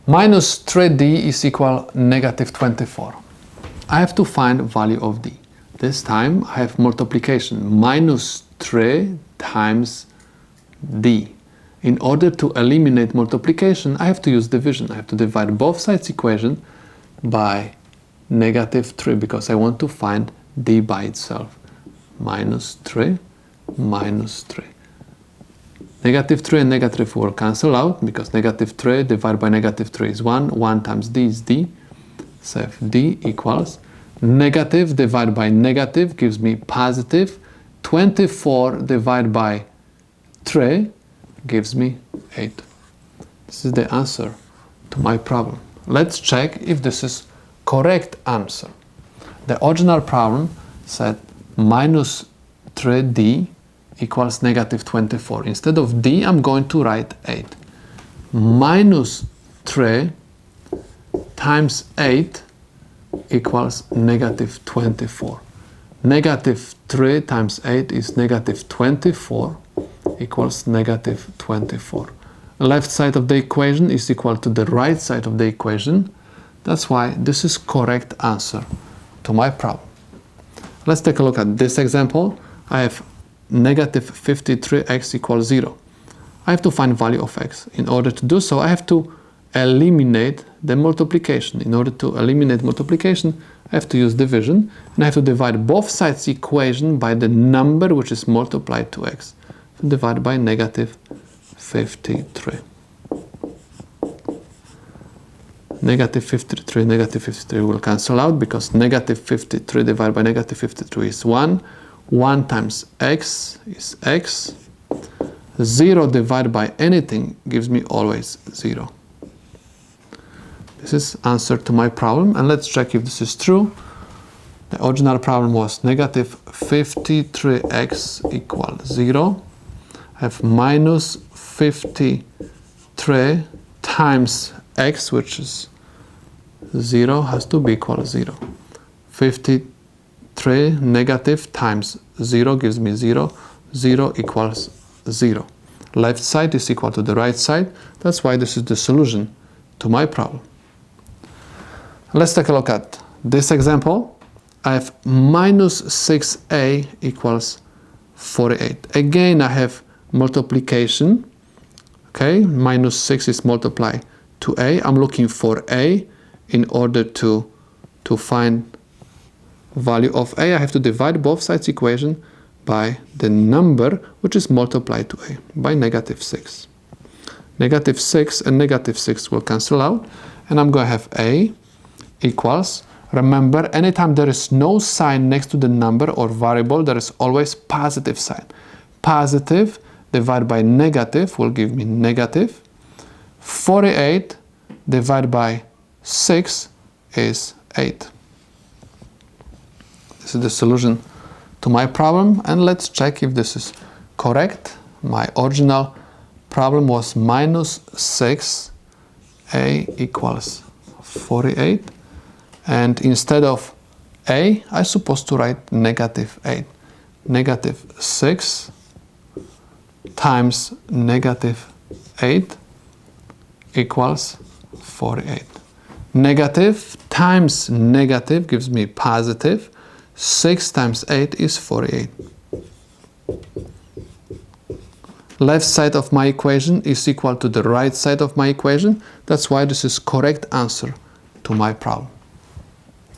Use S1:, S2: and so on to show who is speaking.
S1: Minus 3d is equal negative 24. I have to find value of d. This time I have multiplication, minus 3 times d. In order to eliminate multiplication, I have to use division. I have to divide both sides equation by negative 3 because I want to find d by itself. Minus 3 minus 3. Negative 3 and negative 4 will cancel out because negative 3 divided by negative 3 is 1. 1 times d is d. So if d equals negative divided by negative gives me positive. 24 divided by 3 gives me 8. This is the answer to my problem. Let's check if this is correct answer. The original problem said minus 3d equals negative 24. Instead of d, I'm going to write 8. Minus 3 times 8 equals negative 24. Negative 3 times 8 is negative 24 equals negative 24. The left side of the equation is equal to the right side of the equation. That's why this is correct answer to my problem. Let's take a look at this example. I have negative 53x equals 0. I have to find value of x. In order to do so, I have to eliminate the multiplication. In order to eliminate multiplication, I have to use division, and I have to divide both sides equation by the number which is multiplied to x. So divide by negative 53. Negative 53 will cancel out because negative 53 divided by negative 53 is 1. 1 times x is x. 0 divided by anything gives me always 0. This is answer to my problem, and let's check if this is true. The original problem was negative 53x equals 0. I have minus 53 times x, which is 0, has to be equal to 0. 53 negative times 0 gives me 0. 0 equals 0. Left side is equal to the right side. That's why this is the solution to my problem. Let's take a look at this example. I have minus 6a equals 48. Again, I have multiplication. Okay, minus 6 is multiplied to a. I'm looking for a. In order to find value of a, I have to divide both sides equation by the number which is multiplied to a, by negative 6. Negative 6 and negative 6 will cancel out, and I'm going to have a equals, remember, anytime there is no sign next to the number or variable, there is always positive sign. Positive divided by negative will give me negative. 48 divided by 6 is 8. This is the solution to my problem, and let's check if this is correct. My original problem was minus 6a equals 48, and instead of a, I'm supposed to write negative 8. Negative 6 times negative 8 equals 48. Negative times negative gives me positive. 6 times 8 is 48. Left side of my equation is equal to the right side of my equation. That's why this is correct answer to my problem.